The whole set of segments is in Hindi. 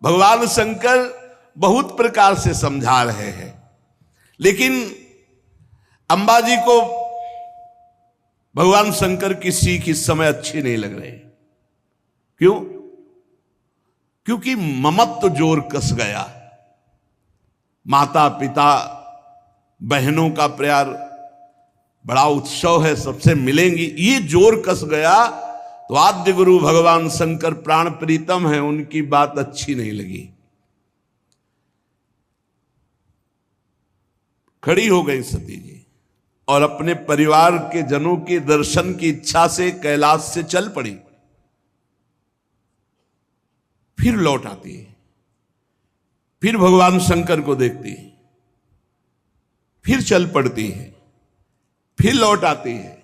भगवान शंकर बहुत प्रकार से समझा रहे हैं, लेकिन अंबा जी को भगवान शंकर की सीख इस समय अच्छी नहीं लग रही। क्यों? क्योंकि ममत्व जोर कस गया। माता पिता बहनों का प्यार, बड़ा उत्सव है, सबसे मिलेंगी, ये जोर कस गया तो आद्य गुरु भगवान शंकर प्राण प्रीतम है, उनकी बात अच्छी नहीं लगी। खड़ी हो गई सती जी और अपने परिवार के जनों के दर्शन की इच्छा से कैलाश से चल पड़ी। फिर लौट आती है, फिर भगवान शंकर को देखती है, फिर चल पड़ती है, फिर लौट आती है।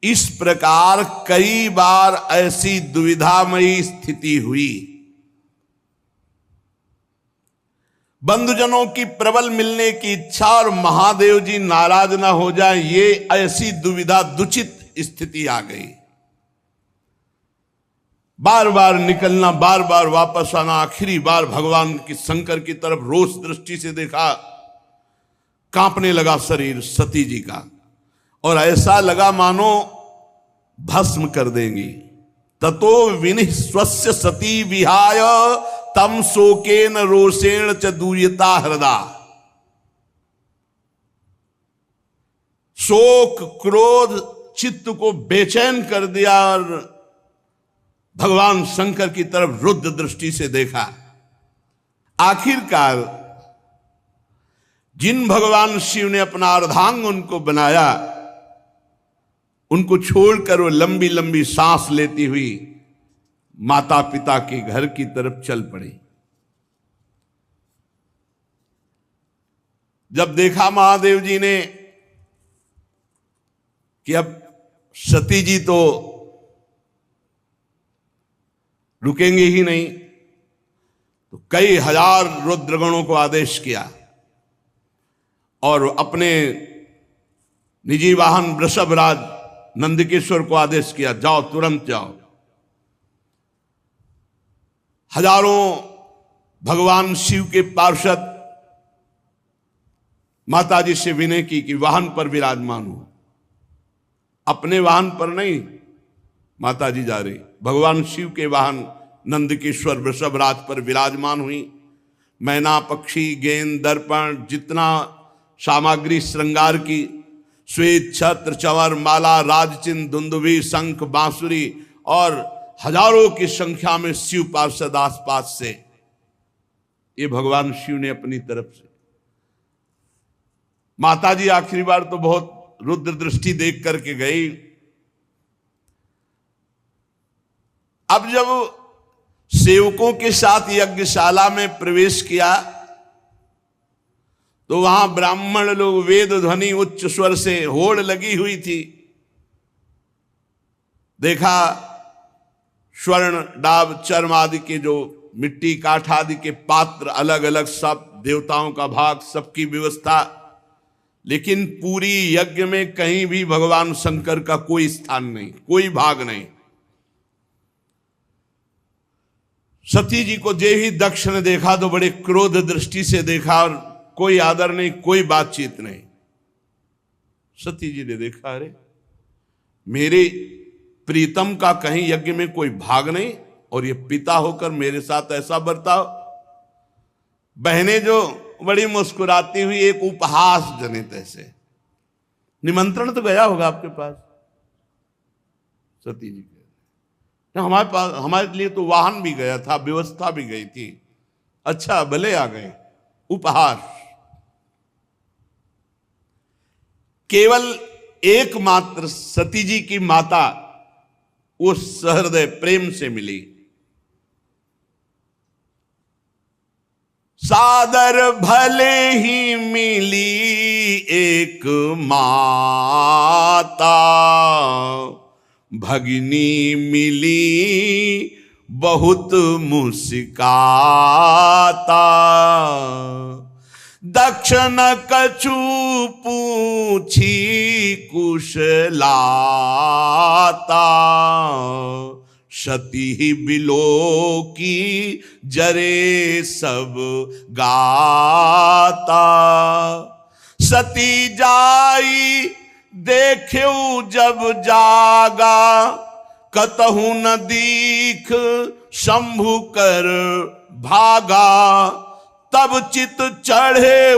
इस प्रकार कई बार ऐसी दुविधामयी स्थिति हुई। बंधुजनों की प्रबल मिलने की इच्छा और महादेव जी नाराज ना हो जाए, ये ऐसी दुविधा दुचित स्थिति आ गई। बार बार निकलना, बार बार वापस आना, आखिरी बार भगवान की शंकर की तरफ रोष दृष्टि से देखा, कांपने लगा शरीर सती जी का, और ऐसा लगा मानो भस्म कर देंगी। ततो विनिः स्वस्य सती विहाय तम शोकेन रोषेण च दूयता हृदा। शोक क्रोध चित्त को बेचैन कर दिया और भगवान शंकर की तरफ रुद्र दृष्टि से देखा। आखिरकार जिन भगवान शिव ने अपना अर्धांग उनको बनाया, उनको छोड़कर वो लंबी लंबी सांस लेती हुई माता पिता के घर की तरफ चल पड़ी। जब देखा महादेव जी ने कि अब सती जी तो रुकेंगे ही नहीं, तो कई हजार रुद्रगणों को आदेश किया और अपने निजी वाहन वृषभराज नंदकेश्वर को आदेश किया, जाओ तुरंत जाओ। हजारों भगवान शिव के पार्षद माता जी से विनय की कि वाहन पर विराजमान हो। अपने वाहन पर नहीं माता जी जा रही, भगवान शिव के वाहन नंदकेश्वर वृषभराज पर विराजमान हुई। मैना पक्षी गेंद दर्पण जितना सामग्री श्रृंगार की, श्वेत छत्र चंवर माला राजचिन्ह दुंदुभी शंख बांसुरी और हजारों की संख्या में शिव पार्षद आसपास से, ये भगवान शिव ने अपनी तरफ से। माता जी आखिरी बार तो बहुत रुद्र दृष्टि देख करके गई। अब जब सेवकों के साथ यज्ञशाला में प्रवेश किया तो वहां ब्राह्मण लोग वेद ध्वनि उच्च स्वर से होड़ लगी हुई थी। देखा स्वर्ण डाब चर्म आदि के जो मिट्टी काठ आदि के पात्र अलग अलग, सब देवताओं का भाग, सबकी व्यवस्था, लेकिन पूरी यज्ञ में कहीं भी भगवान शंकर का कोई स्थान नहीं, कोई भाग नहीं। सती जी को जे ही दक्ष ने देखा तो बड़े क्रोध दृष्टि से देखा और कोई आदर नहीं, कोई बातचीत नहीं। सती जी ने देखा, अरे मेरे प्रीतम का कहीं यज्ञ में कोई भाग नहीं और ये पिता होकर मेरे साथ ऐसा बर्ताव। बहनें जो बड़ी मुस्कुराती हुई एक उपहास जनित ऐसे, निमंत्रण तो गया होगा आपके पास सती जी के, हमारे पास, हमारे लिए तो वाहन भी गया था, व्यवस्था भी गई थी, अच्छा भले आ गए। उपहास। केवल एकमात्र सती जी की माता उस सहृदय प्रेम से मिली। सादर भले ही मिली एक माता, भगिनी मिली बहुत मुस्काता। दक्षिण कछु पूछी कुशलाता, सती ही बिलो की जरे सब गाता। सती जाई देख्यू जब जागा, कतहु न दीख शंभु कर भागा। तब चित चढ़े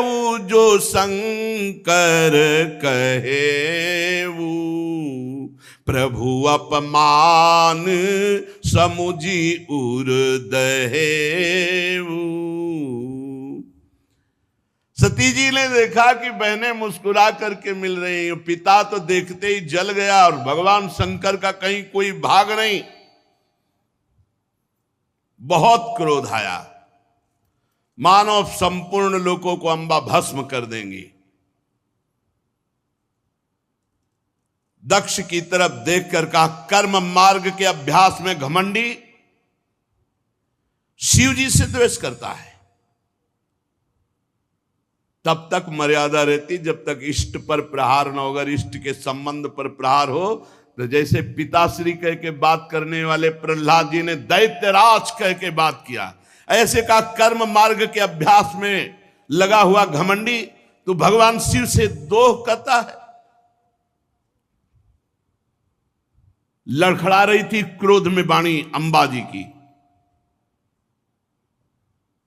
जो शंकर कहेऊ, प्रभु अपमान समुझी उर दहेऊ। सती जी ने देखा कि बहनें मुस्कुरा करके मिल रही हैं, पिता तो देखते ही जल गया और भगवान शंकर का कहीं कोई भाग नहीं। बहुत क्रोध आया, मानो संपूर्ण लोकों को अंबा भस्म कर देंगी। दक्ष की तरफ देखकर कहा, कर्म मार्ग के अभ्यास में घमंडी शिव जी से द्वेष करता है। तब तक मर्यादा रहती जब तक इष्ट पर प्रहार न हो। अगर इष्ट के संबंध पर प्रहार हो तो जैसे पिताश्री कह के बात करने वाले प्रहलाद जी ने दैत्यराज कह के बात किया, ऐसे का कर्म मार्ग के अभ्यास में लगा हुआ घमंडी तो भगवान शिव से दोह करता है। लड़खड़ा रही थी क्रोध में वाणी अंबा जी की,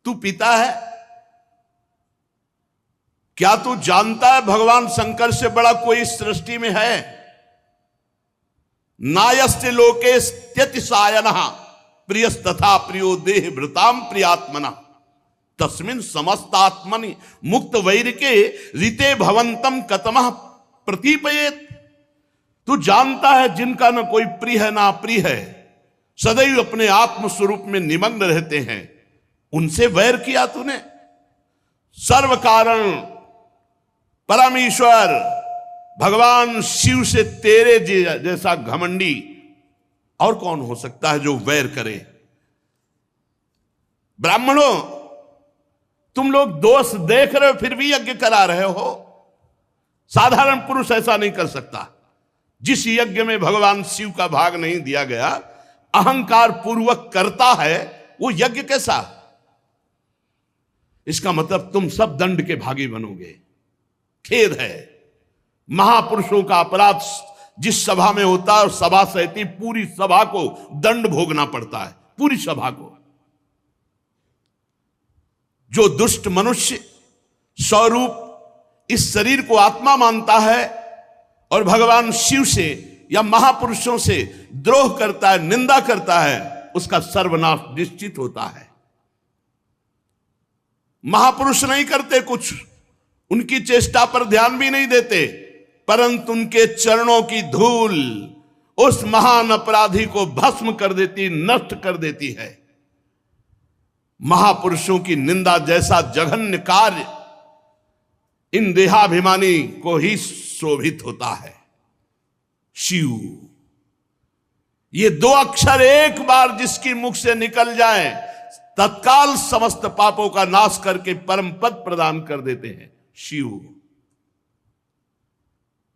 तू पिता है, क्या तू जानता है भगवान शंकर से बड़ा कोई सृष्टि में है? नायस्ते लोके त्यतिसायनः प्रियस्तथा प्रियो देह भृताम प्रियात्मना तस्मिन् समस्तात्मनि मुक्त वैरिके रीते भवंतम कतमः प्रतीपयेत। तू जानता है जिनका न कोई प्रिय है ना प्रिय है, सदैव अपने आत्म स्वरूप में निमग्न रहते हैं, उनसे वैर किया तूने। सर्व कारण परमेश्वर भगवान शिव से तेरे जैसा घमंडी और कौन हो सकता है जो वैर करे? ब्राह्मणों, तुम लोग दोष देख रहे हो फिर भी यज्ञ करा रहे हो। साधारण पुरुष ऐसा नहीं कर सकता। जिस यज्ञ में भगवान शिव का भाग नहीं दिया गया, अहंकार पूर्वक करता है, वो यज्ञ कैसा? इसका मतलब तुम सब दंड के भागी बनोगे। खेद है, महापुरुषों का अपराध जिस सभा में होता है, सभा सहती पूरी सभा को दंड भोगना पड़ता है, पूरी सभा को। जो दुष्ट मनुष्य स्वरूप इस शरीर को आत्मा मानता है और भगवान शिव से या महापुरुषों से द्रोह करता है, निंदा करता है, उसका सर्वनाश निश्चित होता है। महापुरुष नहीं करते कुछ, उनकी चेष्टा पर ध्यान भी नहीं देते, परंतु उनके चरणों की धूल उस महान अपराधी को भस्म कर देती, नष्ट कर देती है। महापुरुषों की निंदा जैसा जघन्य कार्य इन देहाभिमानी को ही शोभित होता है। शिव, ये दो अक्षर एक बार जिसकी मुख से निकल जाए, तत्काल समस्त पापों का नाश करके परम पद प्रदान कर देते हैं। शिव,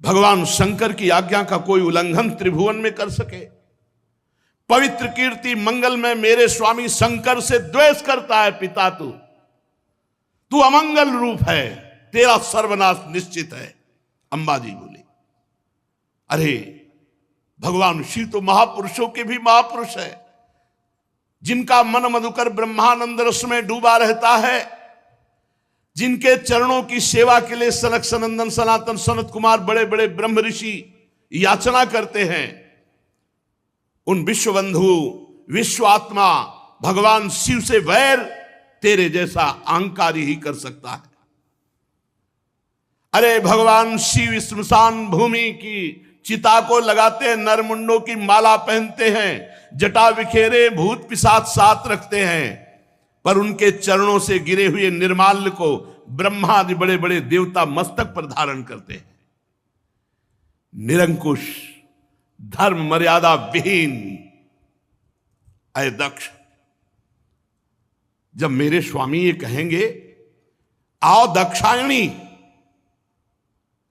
भगवान शंकर की आज्ञा का कोई उल्लंघन त्रिभुवन में कर सके? पवित्र कीर्ति मंगल में मेरे स्वामी शंकर से द्वेष करता है पिता, तू अमंगल रूप है, तेरा सर्वनाश निश्चित है। अंबा जी बोली, अरे भगवान शिव तो महापुरुषों के भी महापुरुष है, जिनका मन मधुकर ब्रह्मानंद रस में डूबा रहता है, जिनके चरणों की सेवा के लिए सनक सनंदन सनातन सनत कुमार बड़े बड़े ब्रह्म ऋषि याचना करते हैं। उन विश्वबंधु विश्व आत्मा भगवान शिव से वैर तेरे जैसा अहंकारी ही कर सकता है। अरे भगवान शिव स्मशान भूमि की चिता को लगाते हैं, नरमुंडों की माला पहनते हैं, जटा बिखेरे भूत पिशाच साथ रखते हैं, पर उनके चरणों से गिरे हुए निर्माल्य को ब्रह्मा आदि बड़े बड़े देवता मस्तक पर धारण करते हैं। निरंकुश, धर्म मर्यादा विहीन अय दक्ष, जब मेरे स्वामी ये कहेंगे आओ दक्षायणी,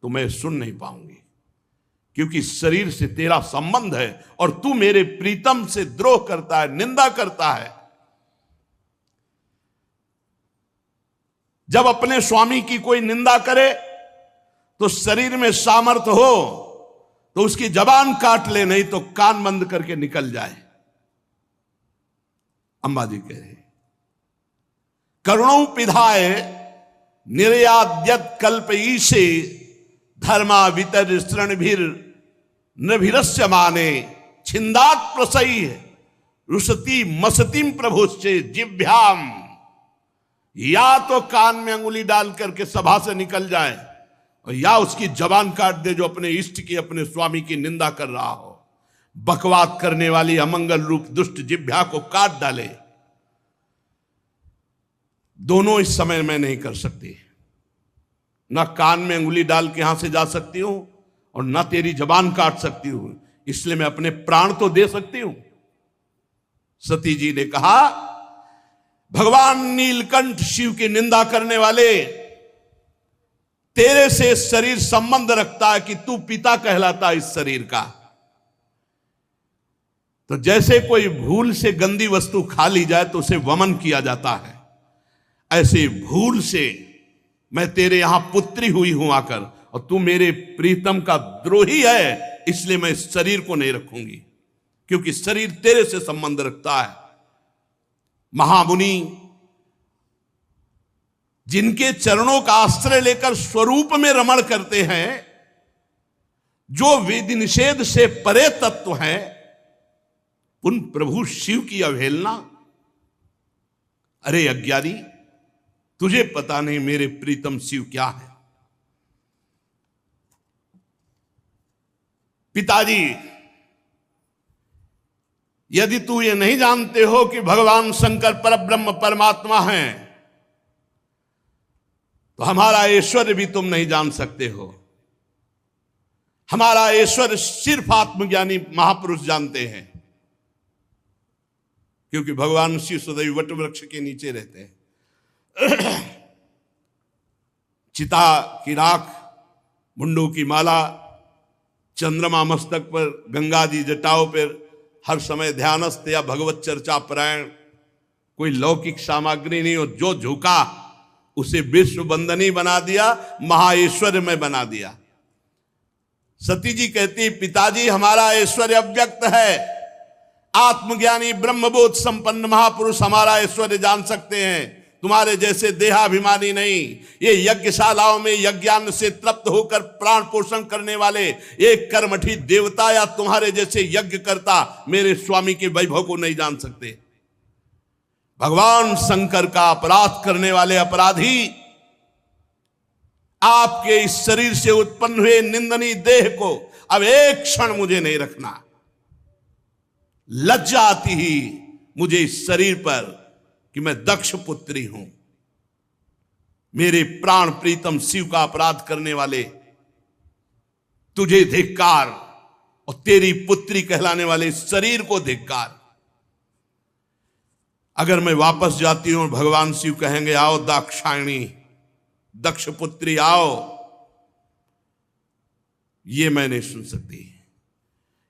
तो मैं सुन नहीं पाऊंगी। क्योंकि शरीर से तेरा संबंध है और तू मेरे प्रीतम से द्रोह करता है, निंदा करता है। जब अपने स्वामी की कोई निंदा करे तो शरीर में सामर्थ्य हो तो उसकी जबान काट ले, नहीं तो कान बंद करके निकल जाए। अंबा जी कह रहे करुणों पिधाए निर्याद्यत कल्प ईशे धर्मा वितर स्तृणभिर नभिरस्य माने छिंदात प्रसई रुसती मसतीम प्रभुश्चे जिभ्याम। या तो कान में अंगुली डाल करके सभा से निकल जाए और या उसकी जबान काट दे जो अपने इष्ट की, अपने स्वामी की निंदा कर रहा हो। बकवाद करने वाली अमंगल रूप दुष्ट जिह्वा को काट डाले। दोनों इस समय में नहीं कर सकती। ना कान में अंगुली डाल के यहां से जा सकती हूं और ना तेरी जबान काट सकती हूं, इसलिए मैं अपने प्राण तो दे सकती हूं। सती जी ने कहा भगवान नीलकंठ शिव की निंदा करने वाले, तेरे से शरीर संबंध रखता है कि तू पिता कहलाता है इस शरीर का। तो जैसे कोई भूल से गंदी वस्तु खा ली जाए तो उसे वमन किया जाता है, ऐसे भूल से मैं तेरे यहां पुत्री हुई हूं आकर, और तू मेरे प्रीतम का द्रोही है, इसलिए मैं इस शरीर को नहीं रखूंगी, क्योंकि शरीर तेरे से संबंध रखता है। महामुनि जिनके चरणों का आश्रय लेकर स्वरूप में रमण करते हैं, जो विधि निषेध से परे तत्व हैं, उन प्रभु शिव की अवहेलना। अरे अज्ञानी, तुझे पता नहीं मेरे प्रीतम शिव क्या है। पिताजी, यदि तू ये नहीं जानते हो कि भगवान शंकर परब्रह्म परमात्मा हैं, तो हमारा ऐश्वर्य भी तुम नहीं जान सकते हो। हमारा ऐश्वर्य सिर्फ आत्मज्ञानी महापुरुष जानते हैं, क्योंकि भगवान शिव सदैव वट वृक्ष के नीचे रहते हैं। चिता की राख, मुंडों की माला, चंद्रमा मस्तक पर, गंगा जी जटाओं पर, हर समय ध्यानस्थ या भगवत चर्चा परायण, कोई लौकिक सामग्री नहीं। और जो झुका उसे विश्व बंदनी बना दिया, महाऐश्वर्य में बना दिया। सती जी कहती पिताजी हमारा ऐश्वर्य अव्यक्त है, आत्मज्ञानी ब्रह्मबोध संपन्न महापुरुष हमारा ऐश्वर्य जान सकते हैं, तुम्हारे जैसे देहाभिमानी नहीं। ये यज्ञशालाओं में यज्ञान से तृप्त होकर प्राण पोषण करने वाले एक कर्मठी देवता या तुम्हारे जैसे यज्ञ करता मेरे स्वामी के वैभव को नहीं जान सकते। भगवान शंकर का अपराध करने वाले अपराधी आपके इस शरीर से उत्पन्न हुए निंदनीय देह को अब एक क्षण मुझे नहीं रखना। लज्जा आती ही मुझे इस शरीर पर कि मैं दक्ष पुत्री हूं। मेरे प्राण प्रीतम शिव का अपराध करने वाले, तुझे धिक्कार, और तेरी पुत्री कहलाने वाले शरीर को धिक्कार। अगर मैं वापस जाती हूं, भगवान शिव कहेंगे आओ दाक्षायणी, दक्ष पुत्री आओ, ये मैं नहीं सुन सकती।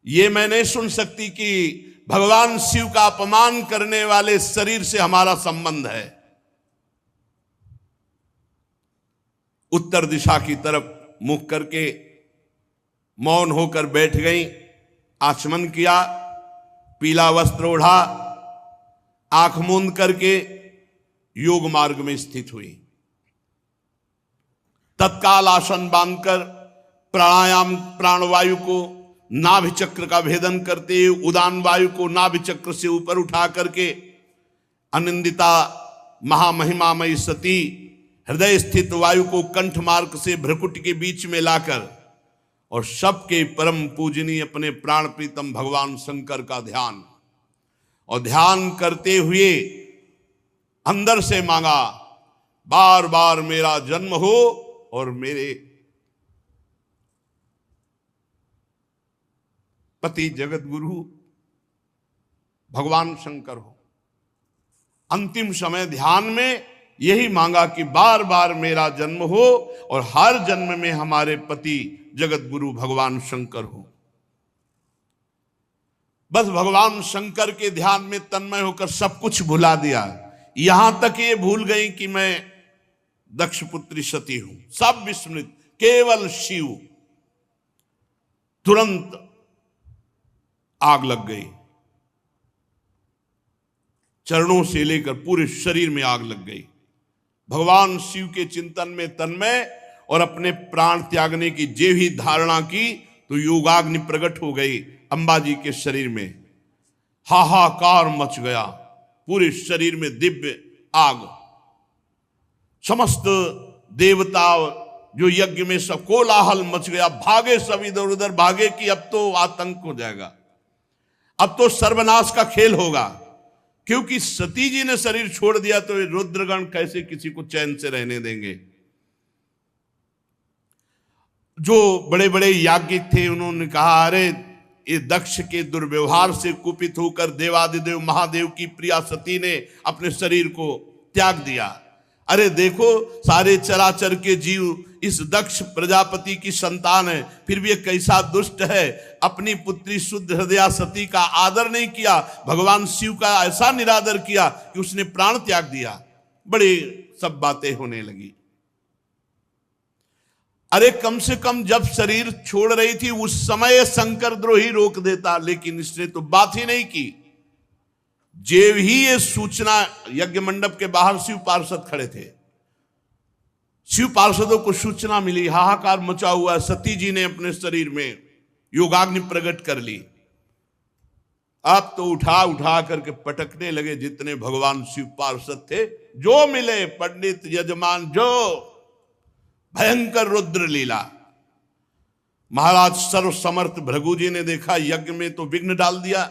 ये मैं नहीं सुन सकती कि भगवान शिव का अपमान करने वाले शरीर से हमारा संबंध है। उत्तर दिशा की तरफ मुख करके मौन होकर बैठ गई, आचमन किया, पीला वस्त्र ओढ़ा, आंख मूंद करके योग मार्ग में स्थित हुई। तत्काल आसन बांधकर प्राणायाम, प्राणवायु को नाभि चक्र का भेदन करते हुए उदान वायु को नाभि चक्र से ऊपर उठा करके अनिंदिता महामहिमामयी सती हृदय स्थित वायु को कंठ मार्ग से भ्रकुट के बीच में लाकर और सबके परम पूजनीय अपने प्राण प्रीतम भगवान शंकर का ध्यान, और ध्यान करते हुए अंदर से मांगा बार बार मेरा जन्म हो और मेरे पति जगत गुरु भगवान शंकर हो। अंतिम समय ध्यान में यही मांगा कि बार बार मेरा जन्म हो और हर जन्म में हमारे पति जगत गुरु भगवान शंकर हो। बस भगवान शंकर के ध्यान में तन्मय होकर सब कुछ भुला दिया। यहां तक ये भूल गई कि मैं दक्ष पुत्री सती हूं, सब विस्मृत, केवल शिव। तुरंत आग लग गई, चरणों से लेकर पूरे शरीर में आग लग गई। भगवान शिव के चिंतन में तन्मय और अपने प्राण त्यागने की जे भी धारणा की तो योगाग्नि प्रकट हो गई अंबा जी के शरीर में। हाहाकार मच गया, पूरे शरीर में दिव्य आग। समस्त देवता जो यज्ञ में सब कोलाहल मच गया, भागे सब इधर उधर भागे कि अब तो आतंक हो जाएगा, अब तो सर्वनाश का खेल होगा। क्योंकि सती जी ने शरीर छोड़ दिया तो रुद्रगण कैसे किसी को चैन से रहने देंगे। जो बड़े बड़े याज्ञिक थे उन्होंने कहा, अरे ये दक्ष के दुर्व्यवहार से कुपित होकर देवादिदेव महादेव की प्रिया सती ने अपने शरीर को त्याग दिया। अरे देखो, सारे चराचर के जीव इस दक्ष प्रजापति की संतान है, फिर भी ये कैसा दुष्ट है। अपनी पुत्री शुद्ध हृदया सती का आदर नहीं किया, भगवान शिव का ऐसा निरादर किया कि उसने प्राण त्याग दिया। बड़ी सब बातें होने लगी। अरे कम से कम जब शरीर छोड़ रही थी उस समय शंकर द्रोही रोक देता, लेकिन इसने तो बात ही नहीं की। जेव ही ये सूचना, यज्ञ मंडप के बाहर शिव पार्षद खड़े थे, शिव पार्षदों को सूचना मिली, हाहाकार मचा हुआ, सती जी ने अपने शरीर में योगाग्नि प्रकट कर ली। अब तो उठा उठा करके पटकने लगे जितने भगवान शिव पार्षद थे, जो मिले पंडित यजमान, जो भयंकर रुद्र लीला। महाराज सर्व समर्थ भृगु जी ने देखा यज्ञ में तो विघ्न डाल दिया,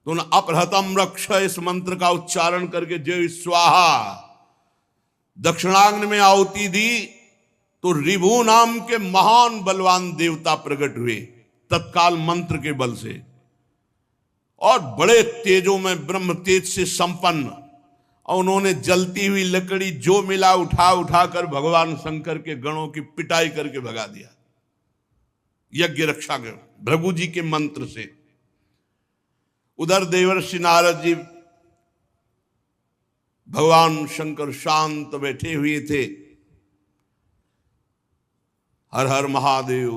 तो उन्होंने अपहृतम रक्ष इस मंत्र का उच्चारण करके जय स्वाहा दक्षिणाग्नि में आहुति दी, तो रिभु नाम के महान बलवान देवता प्रकट हुए तत्काल मंत्र के बल से, और बड़े तेजों में ब्रह्म तेज से संपन्न। और उन्होंने जलती हुई लकड़ी जो मिला उठा उठा कर भगवान शंकर के गणों की पिटाई करके भगा दिया यज्ञ रक्षा के भृगु जी के मंत्र से। उधर देवर्षि नारद जी भगवान शंकर शांत बैठे हुए थे। हर हर महादेव,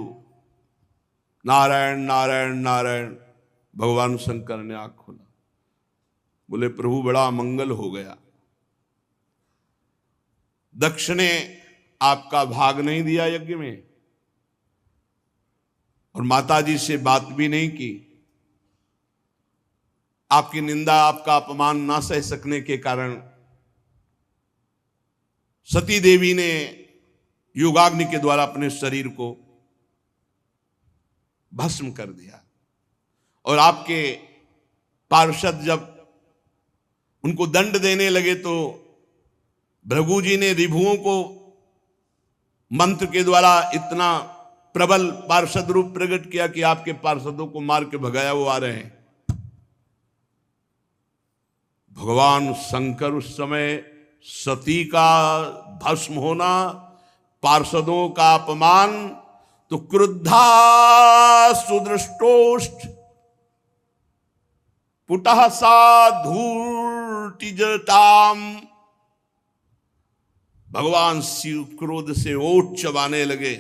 नारायण नारायण नारायण। भगवान शंकर ने आंख खोला, बोले प्रभु बड़ा मंगल हो गया, दक्ष ने आपका भाग नहीं दिया यज्ञ में, और माता जी से बात भी नहीं की। आपकी निंदा, आपका अपमान ना सह सकने के कारण सती देवी ने योगाग्नि के द्वारा अपने शरीर को भस्म कर दिया। और आपके पार्षद जब उनको दंड देने लगे तो भृगु जी ने रिभुओं को मंत्र के द्वारा इतना प्रबल पार्षद रूप प्रकट किया कि आपके पार्षदों को मार के भगाया वो आ रहे हैं। भगवान शंकर उस समय सती का भस्म होना, पार्षदों का अपमान, तो क्रुद्धा सुदृष्टोष्ठ पुटः साधूर्तिजटाम। भगवान शिव क्रोध से ओठ चबाने लगे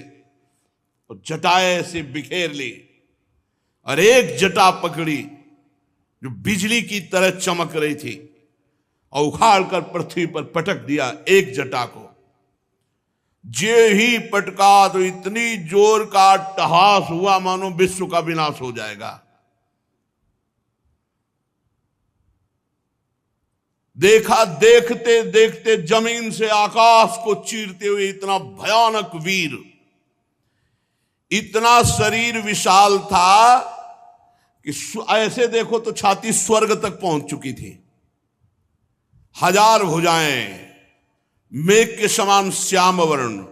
और जटाएं से बिखेर ली, और एक जटा पकड़ी जो बिजली की तरह चमक रही थी और उखाड़ कर पृथ्वी पर पटक दिया एक जटा को। जे ही पटका तो इतनी जोर का अट्टहास हुआ मानो विश्व का विनाश हो जाएगा। देखा, देखते देखते जमीन से आकाश को चीरते हुए इतना भयानक वीर, इतना शरीर विशाल था कि ऐसे देखो तो छाती स्वर्ग तक पहुंच चुकी थी। 1000 भुजाएं, मेघ के समान श्याम वर्ण,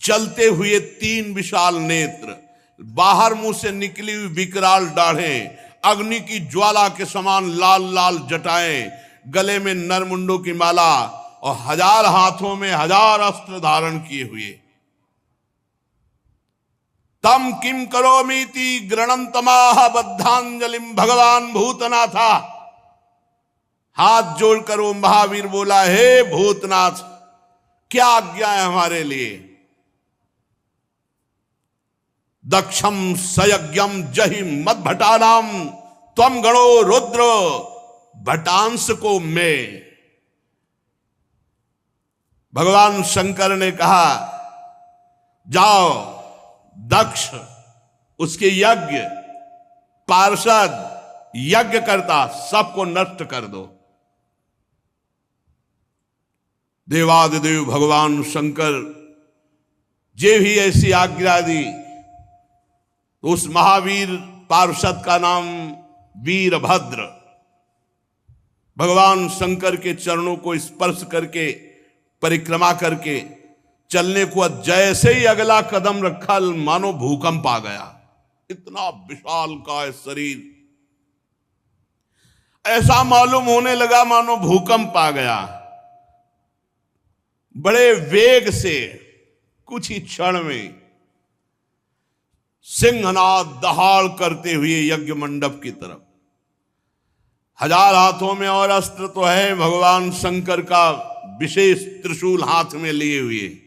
जलते हुए 3 विशाल नेत्र, बाहर मुंह से निकली हुई विकराल दाढ़ें, अग्नि की ज्वाला के समान लाल लाल जटाएं, गले में नरमुंडों की माला, और 1000 हाथों में 1000 अस्त्र धारण किए हुए। तम किम करोमीति गृणंतमाह बद्धांजलिम भगवान भूतनाथा। हाथ जोड़कर वो महावीर बोला, हे भूतनाथ, क्या आज्ञा है हमारे लिए। दक्षम सयज्ञम जहि मद भटानाम त्वम गणो रुद्र भटांश को मैं। भगवान शंकर ने कहा, जाओ दक्ष, उसके यज्ञ, पार्षद, यज्ञ करता सबको नष्ट कर दो। देवादिदेव भगवान शंकर जे भी ऐसी आज्ञा दी, उस महावीर पार्षद का नाम वीरभद्र। भगवान शंकर के चरणों को स्पर्श करके, परिक्रमा करके चलने को जैसे ही अगला कदम रखा, मानो भूकंप आ गया। इतना विशाल का शरीर, ऐसा मालूम होने लगा मानो भूकंप आ गया। बड़े वेग से कुछ ही क्षण में सिंहनाद दहाड़ करते हुए यज्ञ मंडप की तरफ। 1000 हाथों में और अस्त्र तो है, भगवान शंकर का विशेष त्रिशूल हाथ में लिए हुए।